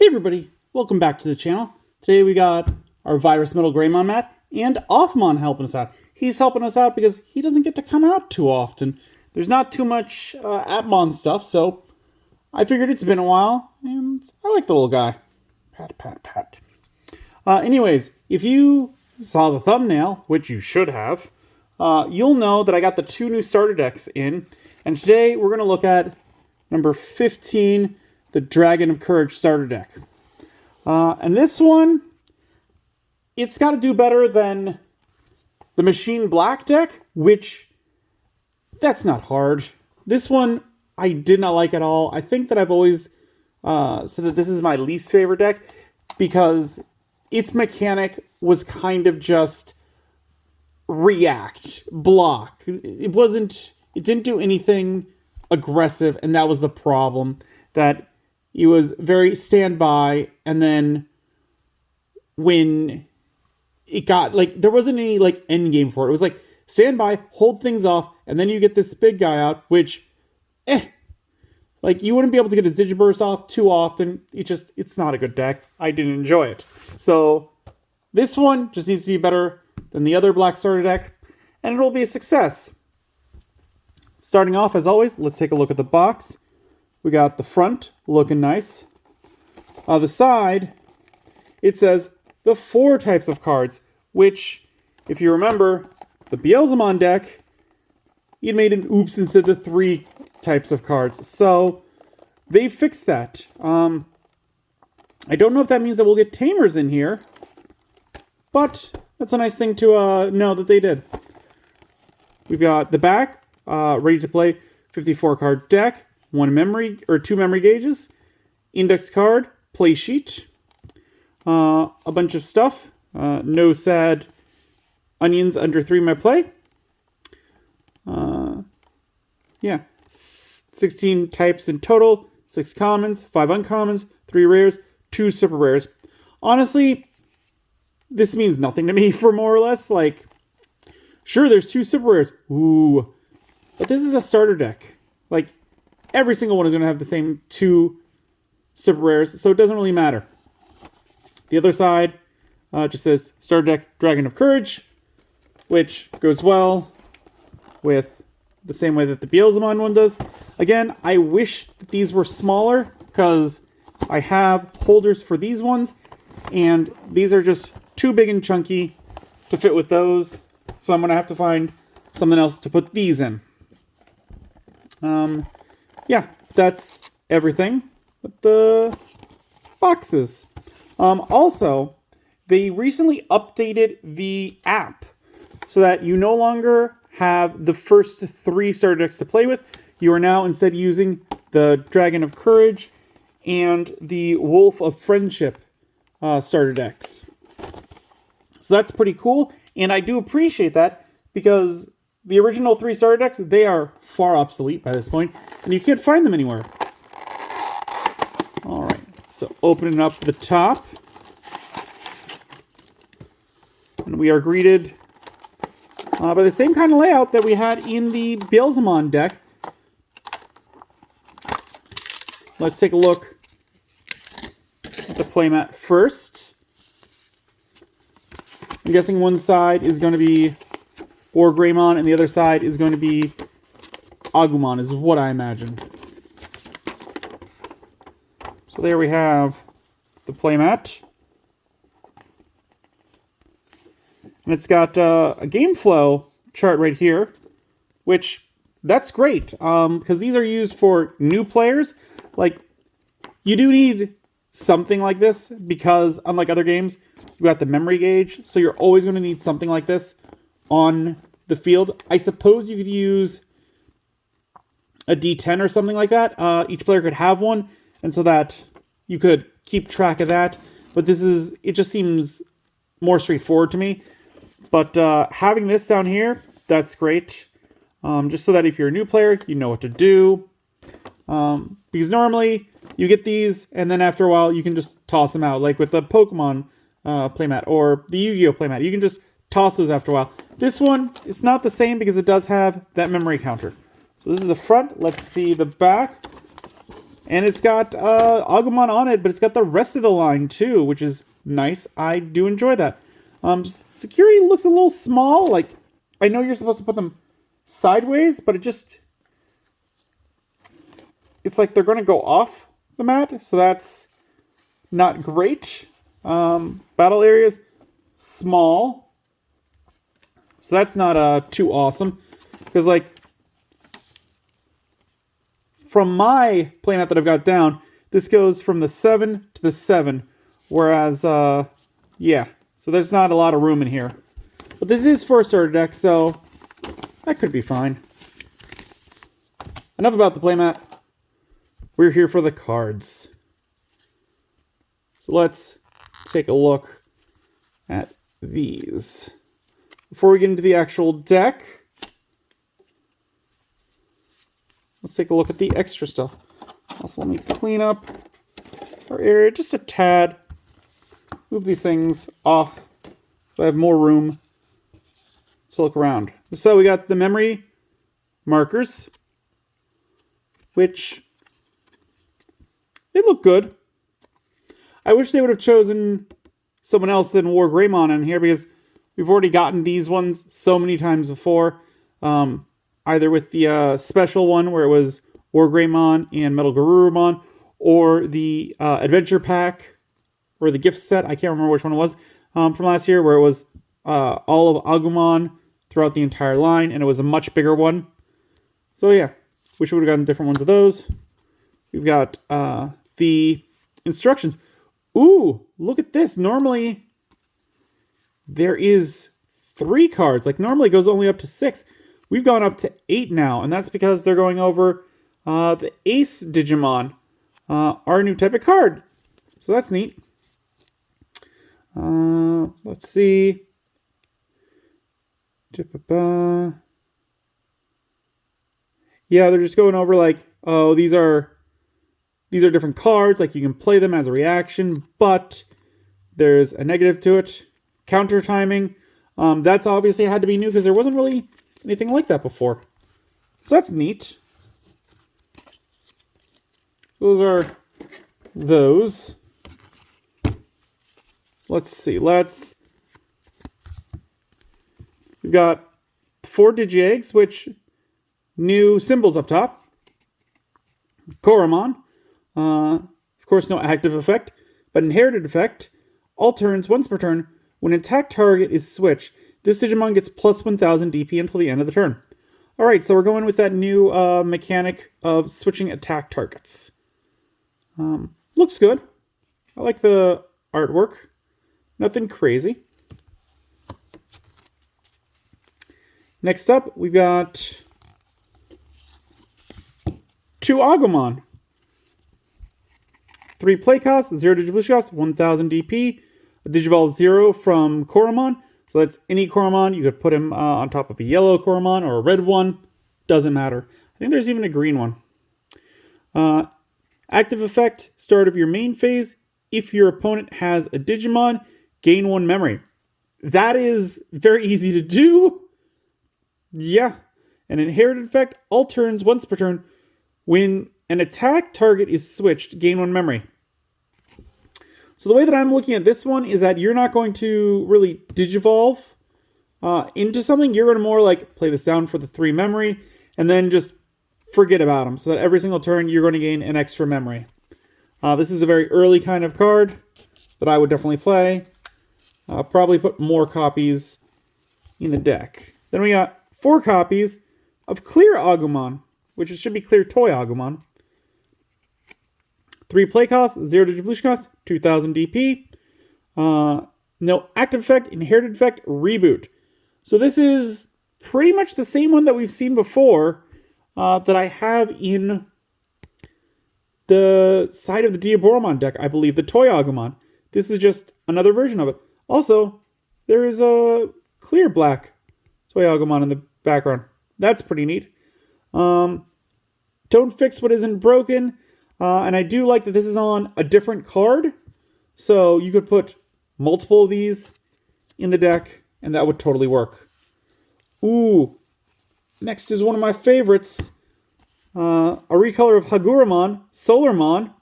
Hey everybody, welcome back to the channel. Today we got our Virus Metal Greymon mat and Offmon helping us out. He's helping us out because he doesn't get to come out too often. There's not too much Atmon stuff, so I figured it's been a while, and I like the little guy. Pat, pat, pat. Anyways, if you saw the thumbnail, which you should have, you'll know that I got the two new starter decks in, and today we're going to look at number 15, the Dragon of Courage starter deck. And this one, it's got to do better than the Machine Black deck, which, that's not hard. This one, I did not like at all. I think that I've always said that this is my least favorite deck because its mechanic was kind of just react, block. It didn't do anything aggressive, and that was the problem. That it was very standby, and then when it got, like, there wasn't any, like, end game for it. It was like, standby, hold things off, and then you get this big guy out, which, like, you wouldn't be able to get his Digiburst off too often. It's not a good deck. I didn't enjoy it. So, this one just needs to be better than the other Black starter deck, and it'll be a success. Starting off, as always, let's take a look at the box. We got the front looking nice. The side, it says the 4 types of cards, which, if you remember, the Beelzemon deck, it made an oops instead of the 3 types of cards. So, they fixed that. I don't know if that means that we'll get Tamers in here, but that's a nice thing to know that they did. We've got the back, ready to play 54 card deck. 2 memory gauges, index card, play sheet, a bunch of stuff, no sad onions under 3 my play. 16 types in total, 6 commons, 5 uncommons, 3 rares, 2 super rares. Honestly, this means nothing to me for more or less. Like, sure, there's 2 super rares, ooh, but this is a starter deck. Like, every single one is going to have the same 2 super rares, so it doesn't really matter. The other side just says starter deck Dragon of Courage, which goes well with the same way that the Beelzemon one does. Again, I wish that these were smaller because I have holders for these ones, and these are just too big and chunky to fit with those, so I'm going to have to find something else to put these in. Yeah, that's everything with the boxes. Also, they recently updated the app so that you no longer have the first 3 starter decks to play with. You are now instead using the Dragon of Courage and the Wolf of Friendship starter decks. So that's pretty cool, and I do appreciate that because the original 3 starter decks, they are far obsolete by this point, and you can't find them anywhere. Alright, so opening up the top. And we are greeted by the same kind of layout that we had in the Beelzemon deck. Let's take a look at the playmat first. I'm guessing one side is going to be Greymon, and the other side is going to be Agumon, is what I imagine. So there we have the playmat. And it's got a game flow chart right here, which, that's great, because these are used for new players. Like, you do need something like this, because unlike other games, you got the memory gauge, so you're always going to need something like this on the field. I suppose you could use a D10 or something like that. Each player could have one, and so that you could keep track of that. But it just seems more straightforward to me. But having this down here, that's great. Just so that if you're a new player, you know what to do. Because normally, you get these, and then after a while, you can just toss them out. Like with the Pokemon playmat or the Yu-Gi-Oh playmat. You can just toss those after a while. This one, it's not the same because it does have that memory counter. So this is the front. Let's see the back. And it's got Agumon on it, but it's got the rest of the line too, which is nice. I do enjoy that. Security looks a little small. Like, I know you're supposed to put them sideways, but it's like they're going to go off the mat, so that's not great. Battle areas, small. So that's not too awesome. Because, like, from my playmat that I've got down, this goes from the 7 to the 7. Whereas, yeah. So there's not a lot of room in here. But this is for a starter deck, so that could be fine. Enough about the playmat. We're here for the cards. So let's take a look at these. Before we get into the actual deck, let's take a look at the extra stuff. Also, let me clean up our area just a tad. Move these things off so I have more room to look around. So we got the memory markers, which they look good. I wish they would have chosen someone else than War Greymon in here, because we've already gotten these ones so many times before. Either with the special one where it was War Greymon and Metal Garurumon, or the adventure pack, or the gift set, I can't remember which one it was, from last year, where it was all of Agumon throughout the entire line, and it was a much bigger one. So yeah, wish we would have gotten different ones of those. We've got the instructions. Ooh, look at this. Normally, there is 3 cards. Like, normally it goes only up to 6. We've gone up to 8 now, and that's because they're going over the Ace Digimon, our new type of card. So that's neat. Let's see. Yeah, they're just going over like, oh, these are different cards. Like, you can play them as a reaction, but there's a negative to it. Counter timing. That's obviously had to be new because there wasn't really anything like that before. So that's neat. Those are those. Let's see. We've got 4 Digi-Eggs, which new symbols up top. Koromon. Of course, no active effect, but inherited effect. All turns, once per turn, when an attack target is switched, this Digimon gets plus 1000 DP until the end of the turn. Alright, so we're going with that new mechanic of switching attack targets. Looks good. I like the artwork. Nothing crazy. Next up, we've got 2 Agumon. 3 play cost, 0 Digivolution cost, 1000 DP. A Digivolve 0 from Koromon. So that's any Koromon. You could put him on top of a yellow Koromon or a red one. Doesn't matter. I think there's even a green one. Active effect, start of your main phase. If your opponent has a Digimon, gain 1 memory. That is very easy to do. Yeah. An inherited effect, all turns, once per turn. When an attack target is switched, gain 1 memory. So the way that I'm looking at this one is that you're not going to really Digivolve into something. You're going to more like play this down for the 3 memory and then just forget about them. So that every single turn you're going to gain an extra memory. This is a very early kind of card that I would definitely play. Probably put more copies in the deck. Then we got 4 copies of Clear Agumon, which it should be Clear Toy Agumon. 3 play costs, 0 Digivolution costs, 2000 DP. No active effect, inherited effect, reboot. So this is pretty much the same one that we've seen before that I have in the side of the Diaboromon deck, I believe, the Toy Agumon. This is just another version of it. Also, there is a clear black Toy Agumon in the background. That's pretty neat. Don't fix what isn't broken. And I do like that this is on a different card. So you could put multiple of these in the deck, and that would totally work. Ooh. Next is one of my favorites. A recolor of Haguramon, Solarmon.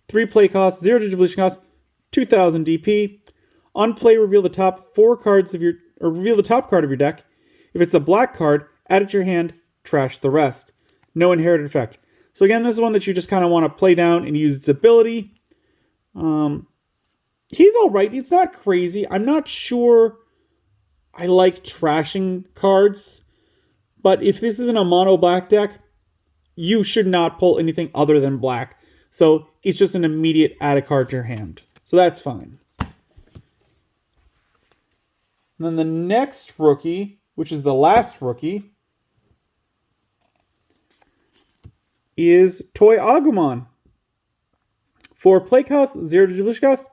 3 play cost, 0 digivolution cost, 2000 DP. On play, reveal the top 4 cards of your, or reveal the top card of your deck. If it's a black card, add it to your hand, trash the rest. No inherited effect. So again, this is one that you just kind of want to play down and use its ability. He's alright. It's not crazy. I'm not sure I like trashing cards. But if this isn't a mono black deck, you should not pull anything other than black. So it's just an immediate add a card to your hand. So that's fine. And then the next rookie, which is the last rookie, is Toy Agumon. 4 play cost, 0 digivolution cost,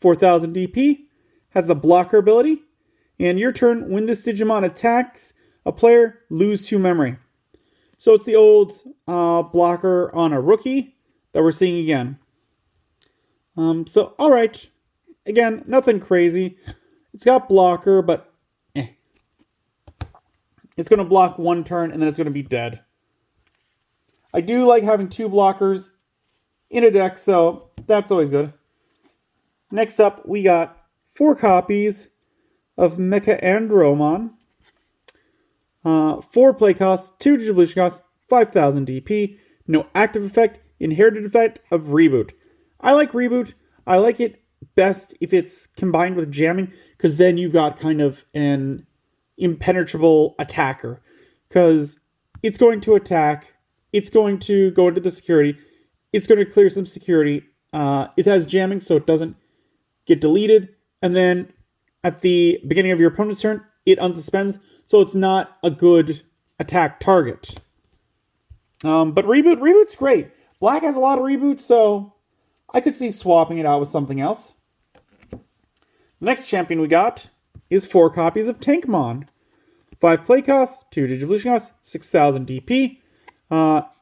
4000 DP. Has a blocker ability. And your turn, when this Digimon attacks a player, lose 2 memory. So it's the old blocker on a rookie that we're seeing again. So, alright. Again, nothing crazy. It's got blocker, but it's going to block 1 turn, and then it's going to be dead. I do like having 2 blockers in a deck, so that's always good. Next up, we got 4 copies of Mecha Andromon. 4 play costs, 2 digivolution costs, 5000 DP. No active effect, inherited effect of Reboot. I like Reboot. I like it best if it's combined with jamming, because then you've got kind of an impenetrable attacker. Because it's going to attack, it's going to go into the security, it's going to clear some security. It has jamming, so it doesn't get deleted. And then at the beginning of your opponent's turn, it unsuspends, so it's not a good attack target. But Reboot's great. Black has a lot of reboots, so I could see swapping it out with something else. The next champion we got is 4 copies of Tankmon. 5 play costs, 2 digivolution costs, 6000 DP.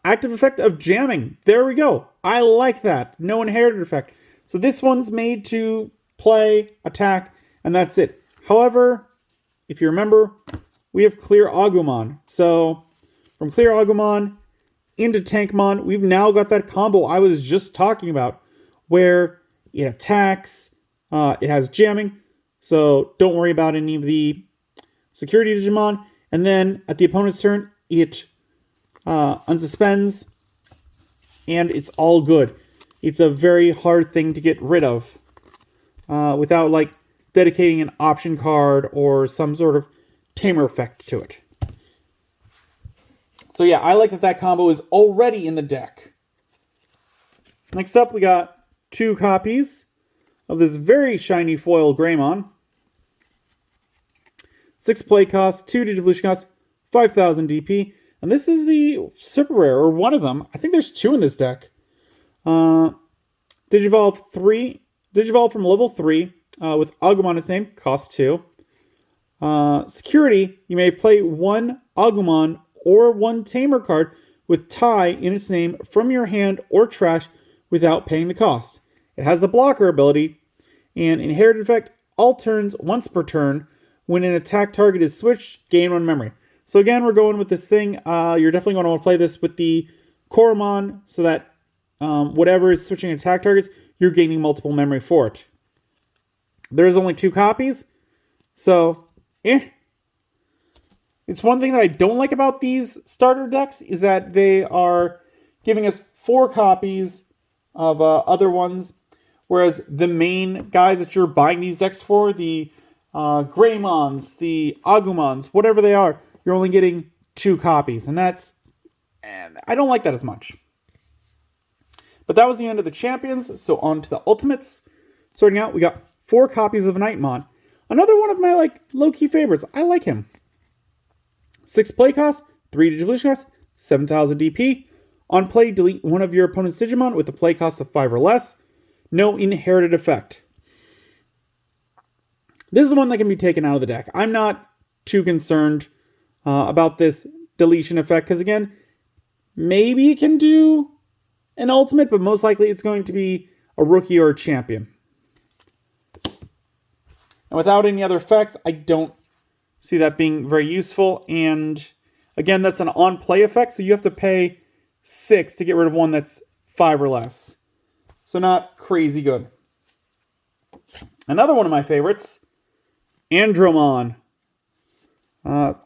Active effect of jamming. There we go. I like that. No inherited effect. So this one's made to play, attack, and that's it. However, if you remember, we have Clear Agumon. So from Clear Agumon into Tankmon, we've now got that combo I was just talking about, where it attacks, it has jamming, so don't worry about any of the security Digimon. And then at the opponent's turn, it unsuspends, and it's all good. It's a very hard thing to get rid of without like dedicating an option card or some sort of tamer effect to it. So yeah, I like that combo is already in the deck. Next up, we got 2 copies of this very shiny foil Greymon. 6 play cost, 2 digivolution cost, 5000 DP. And this is the super rare, or one of them. I think there's 2 in this deck. Digivolve from level 3 with Agumon its name, cost 2. Security, you may play 1 Agumon or 1 Tamer card with tie in its name from your hand or trash without paying the cost. It has the blocker ability and inherited effect, all turns once per turn. When an attack target is switched, gain 1 memory. So again, we're going with this thing. You're definitely going to want to play this with the Koromon so that whatever is switching attack targets, you're gaining multiple memory for it. There's only 2 copies, so It's one thing that I don't like about these starter decks is that they are giving us 4 copies of other ones, whereas the main guys that you're buying these decks for, the Greymons, the Agumons, whatever they are, you're only getting 2 copies, and I don't like that as much. But that was the end of the champions, so on to the ultimates. Starting out, we got 4 copies of Nightmon. Another one of my low-key favorites. I like him. 6 play cost, 3 digivolution cost, 7000 DP. On play, delete one of your opponent's Digimon with a play cost of 5 or less. No inherited effect. This is one that can be taken out of the deck. I'm not too concerned about this deletion effect, because again, maybe it can do an ultimate, but most likely it's going to be a rookie or a champion. And without any other effects, I don't see that being very useful, and Again, that's an on-play effect, so you have to pay 6 to get rid of one that's 5 or less. So not crazy good. Another one of my favorites, Andromon.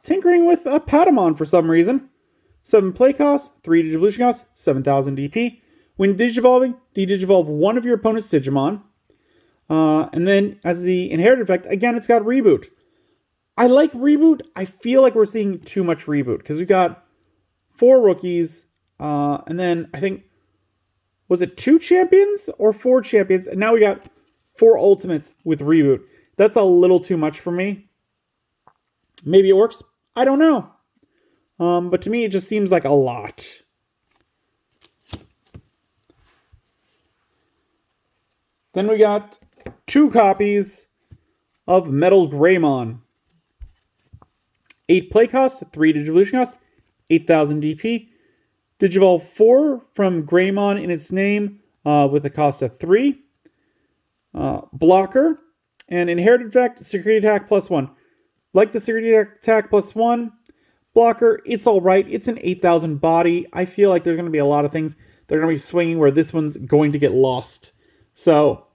Tinkering with a Patamon for some reason. 7 play cost, 3 Digivolution cost, 7,000 DP. When Digivolving, de-Digivolve one of your opponent's Digimon. And then as the inherited effect, again, it's got Reboot. I like Reboot. I feel like we're seeing too much Reboot because we've got 4 rookies, and then I think, was it 2 champions or 4 champions? And now we got 4 ultimates with Reboot. That's a little too much for me. Maybe it works. I don't know. But to me, it just seems like a lot. Then we got 2 copies of Metal Greymon. 8 play cost, 3 Digivolution cost, 8,000 DP. Digivolve 4 from Greymon in its name with a cost of 3. Blocker and inherited effect, security attack +1. Like the security attack +1, blocker, it's alright. It's an 8,000 body. I feel like there's going to be a lot of things that are going to be swinging where this one's going to get lost. So,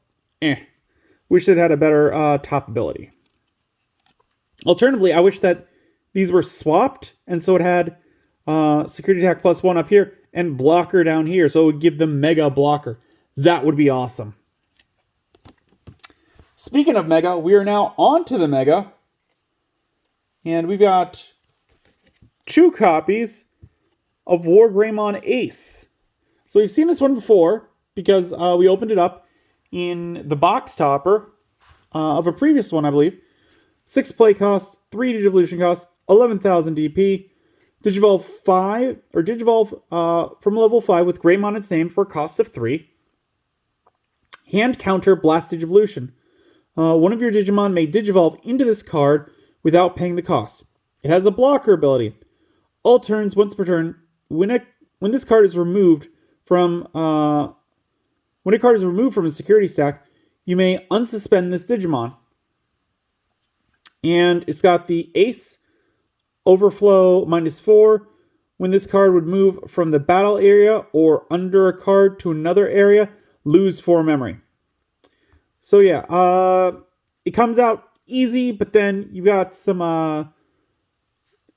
wish it had a better top ability. Alternatively, I wish that these were swapped, and so it had security attack +1 up here and blocker down here, so it would give them mega blocker. That would be awesome. Speaking of mega, we are now on to the mega, and we've got 2 copies of War Greymon Ace. So we've seen this one before because we opened it up in the box topper of a previous one, I believe. 6 play cost, 3 Digivolution cost, 11,000 DP. Digivolve 5, or Digivolve from level 5 with Greymon its name for a cost of 3. Hand counter Blast Digivolution. One of your Digimon may Digivolve into this card without paying the cost. It has a blocker ability. All turns, once per turn, when this card is removed from a security stack, you may unsuspend this Digimon. And it's got the Ace Overflow -4. When this card would move from the battle area or under a card to another area, lose 4 memory. So yeah, it comes out easy, but then you got some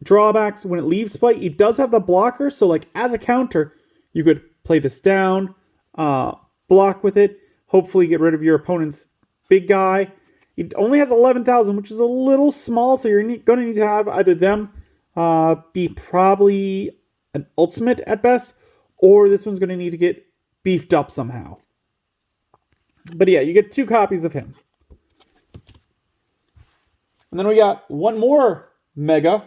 drawbacks when it leaves play. It does have the blocker, so like as a counter, you could play this down, block with it, hopefully get rid of your opponent's big guy. It only has 11,000, which is a little small, so you're going to need to have either them be probably an ultimate at best, or this one's going to need to get beefed up somehow. But yeah, you get 2 copies of him. And then we got one more Mega,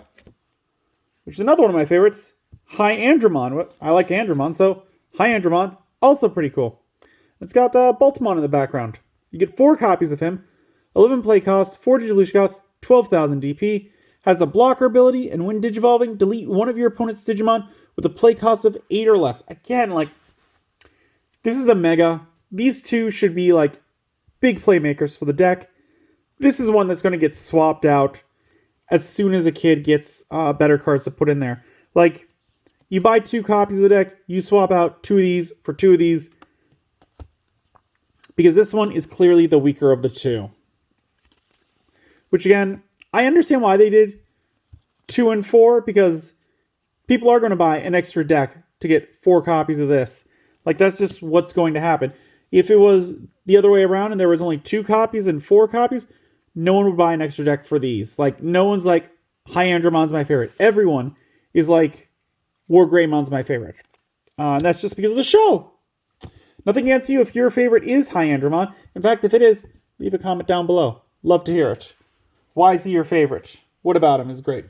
which is another one of my favorites, High Andromon. I like Andromon, so High Andromon, also pretty cool. It's got Baltimon in the background. You get 4 copies of him. 11 play cost, 4 Digivolution cost, 12,000 DP. Has the blocker ability, and when Digivolving, delete one of your opponent's Digimon with a play cost of 8 or less. Again, like, this is the Mega. These 2 should be, like, big playmakers for the deck. This is one that's going to get swapped out as soon as a kid gets better cards to put in there. Like, you buy 2 copies of the deck, you swap out 2 of these for 2 of these, because this one is clearly the weaker of the 2. Which, again, I understand why they did 2 and 4, because people are going to buy an extra deck to get 4 copies of this. Like, that's just what's going to happen. If it was the other way around and there was only 2 copies and 4 copies, no one would buy an extra deck for these. Like, no one's like, High Andromon's my favorite. Everyone is like, War Greymon's my favorite. And that's just because of the show. Nothing against you if your favorite is High Andromon. In fact, if it is, leave a comment down below. Love to hear it. Why is he your favorite? What about him is great?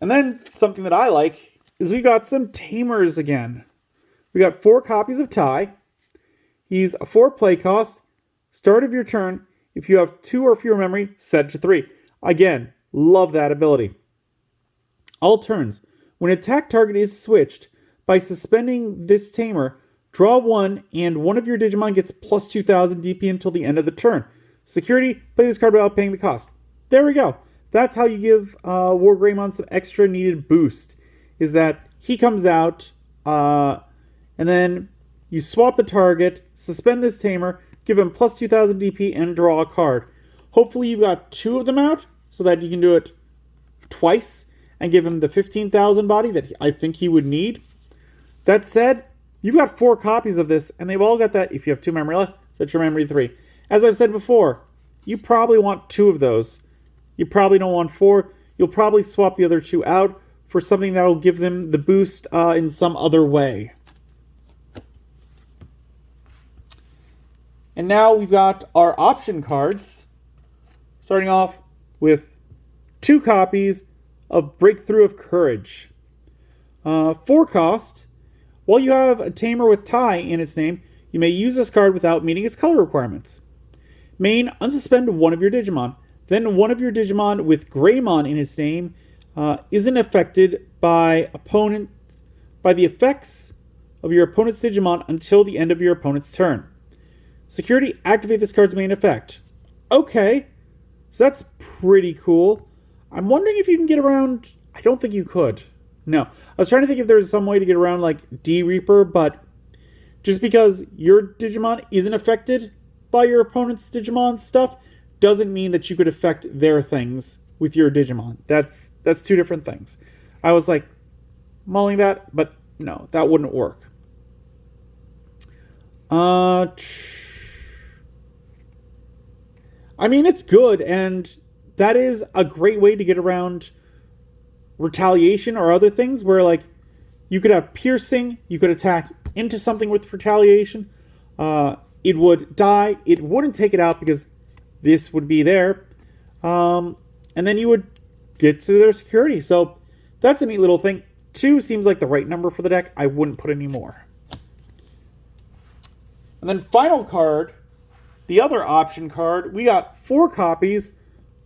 And then something that I like is we got some Tamers again. We got 4 copies of Tai. He's a 4 play cost. Start of your turn. If you have 2 or fewer memory, set it to 3. Again, love that ability. All turns. When attack target is switched, by suspending this Tamer, draw 1 and one of your Digimon gets plus 2,000 DP until the end of the turn. Security, play this card without paying the cost. There we go. That's how you give War Greymon some extra needed boost. is that he comes out, and then you swap the target, suspend this tamer, give him plus 2,000 DP, and draw a card. Hopefully you got 2 of them out, so that you can do it twice, and give him the 15,000 body that I think he would need. That said, you've got 4 copies of this, and they've all got that. If you have 2 memory less, set your memory to 3. As I've said before, you probably want 2 of those. You probably don't want 4. You'll probably swap the other 2 out for something that will give them the boost in some other way. And now we've got our option cards, starting off with 2 copies of Breakthrough of Courage. 4 cost. While you have a tamer with tie in its name, you may use this card without meeting its color requirements. Main, unsuspend one of your Digimon. Then one of your Digimon with Greymon in its name isn't affected by the effects of your opponent's Digimon until the end of your opponent's turn. Security, activate this card's main effect. Okay, so that's pretty cool. I'm wondering if you can get around... I don't think you could. No. I was trying to think if there's some way to get around, like, D-Reaper, but just because your Digimon isn't affected by your opponent's Digimon stuff doesn't mean that you could affect their things with your Digimon. That's 2 different things. I was, like, mulling that, but no, that wouldn't work. I mean, it's good, and that is a great way to get around retaliation or other things where, like, you could have piercing, you could attack into something with retaliation, it would die, it wouldn't take it out because this would be there, and then you would get to their security. So that's a neat little thing. 2 seems like the right number for the deck. I wouldn't put any more. And then final card, the other option card, we got 4 copies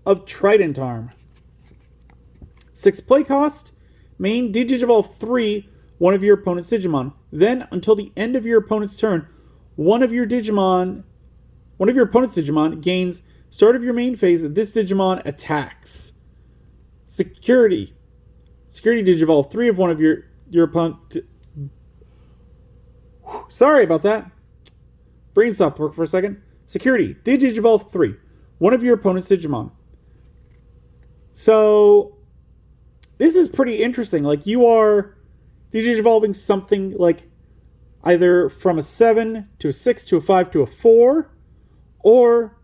of Trident Arm. 6 play cost. Main, Digivolve 3, one of your opponent's Digimon. Then, until the end of your opponent's turn, one of your opponent's Digimon gains start of your main phase. This Digimon attacks. Security Digivolve 3 of one of your opponent. Sorry about that. Brain stopped work for a second. Security, Digivolve 3, one of your opponent's Digimon. So, this is pretty interesting. Like, you are Digivolving something like either from a 7 to a 6 to a 5 to a 4, or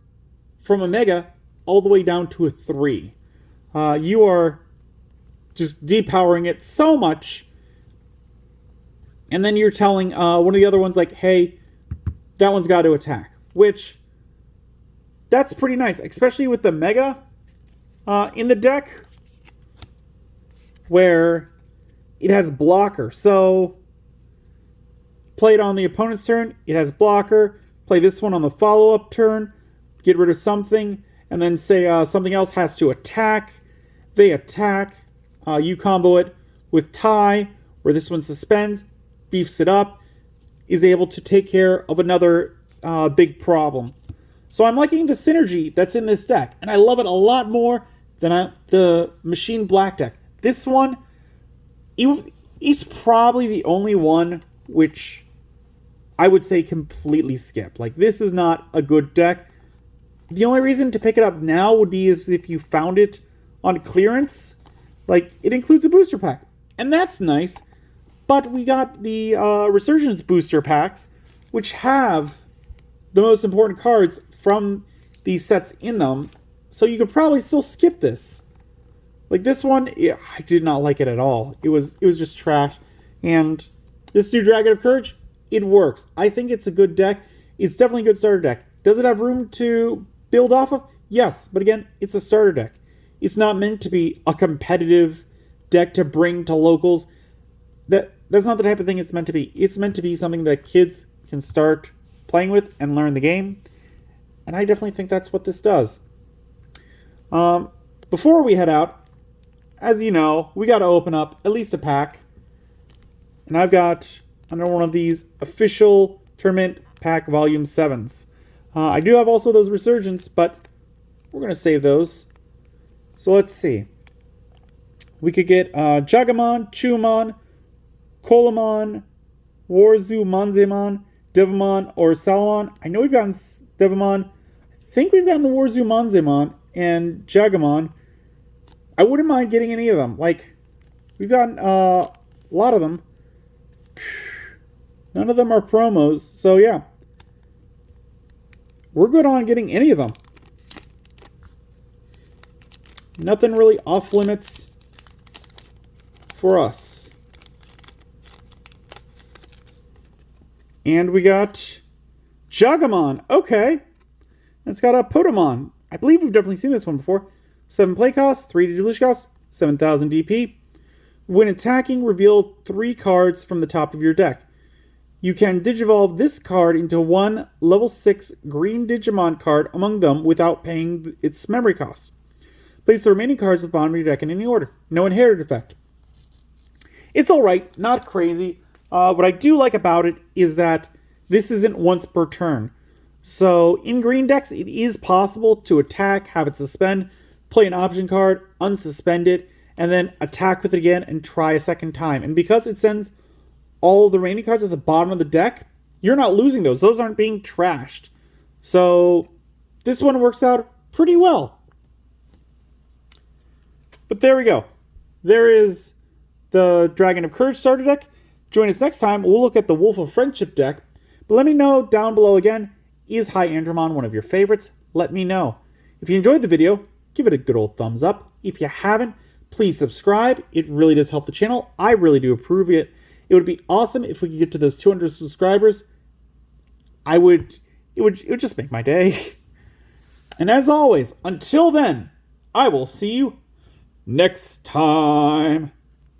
from a Mega all the way down to a 3. You are just depowering it so much, and then you're telling one of the other ones, like, hey, that one's got to attack. Which, that's pretty nice, especially with the Mega in the deck, where it has blocker. So, play it on the opponent's turn, it has blocker. Play this one on the follow-up turn, get rid of something, and then say something else has to attack. They attack. You combo it with tie, where this one suspends, beefs it up, is able to take care of another big problem. So I'm liking the synergy that's in this deck, and I love it a lot more than the Machine Black deck. This one, it's probably the only one which I would say completely skip. Like, this is not a good deck. The only reason to pick it up now would be if you found it on clearance. Like, it includes a booster pack, and that's nice. But we got the Resurgence booster packs, which have the most important cards from these sets in them. So you could probably still skip this. Like, this one, I did not like it at all. It was just trash. And this new Dragon of Courage, it works. I think it's a good deck. It's definitely a good starter deck. Does it have room to build off of? Yes, but again, it's a starter deck. It's not meant to be a competitive deck to bring to locals. That's not the type of thing it's meant to be. It's meant to be something that kids can start playing with and learn the game. And I definitely think that's what this does. Before we head out, as you know, we got to open up at least a pack. And I've got another one of these official tournament pack volume 7s. I do have also those Resurgence, but we're going to save those. So let's see. We could get Jagamon, Chumon, Kolamon, Warzu, Manzemon, Devamon, or Salamon. I know we've gotten Devamon. I think we've gotten Warzu, Manzemon, and Jagamon. I wouldn't mind getting any of them. Like, we've gotten a lot of them. None of them are promos, so yeah. We're good on getting any of them. Nothing really off limits for us. And we got Jagamon. Okay. It's got a Potamon. I believe we've definitely seen this one before. 7 play cost, 3 Digivolution cost, 7,000 DP. When attacking, reveal 3 cards from the top of your deck. You can Digivolve this card into one level 6 green Digimon card among them without paying its memory cost. Place the remaining cards at the bottom of your deck in any order. No inherited effect. It's alright, not crazy. What I do like about it is that this isn't once per turn. So in green decks, it is possible to attack, have it suspend, play an option card, unsuspend it, and then attack with it again and try a second time. And because it sends all of the remaining cards at the bottom of the deck, you're not losing those. Those aren't being trashed. So this one works out pretty well. But there we go. There is the Dragon of Courage starter deck. Join us next time. We'll look at the Wolf of Friendship deck. But let me know down below again, is High Andromon one of your favorites? Let me know. If you enjoyed the video, give it a good old thumbs up. If you haven't, please subscribe. It really does help the channel. I really do approve it. It would be awesome if we could get to those 200 subscribers. It would just make my day. And as always, until then, I will see you next time.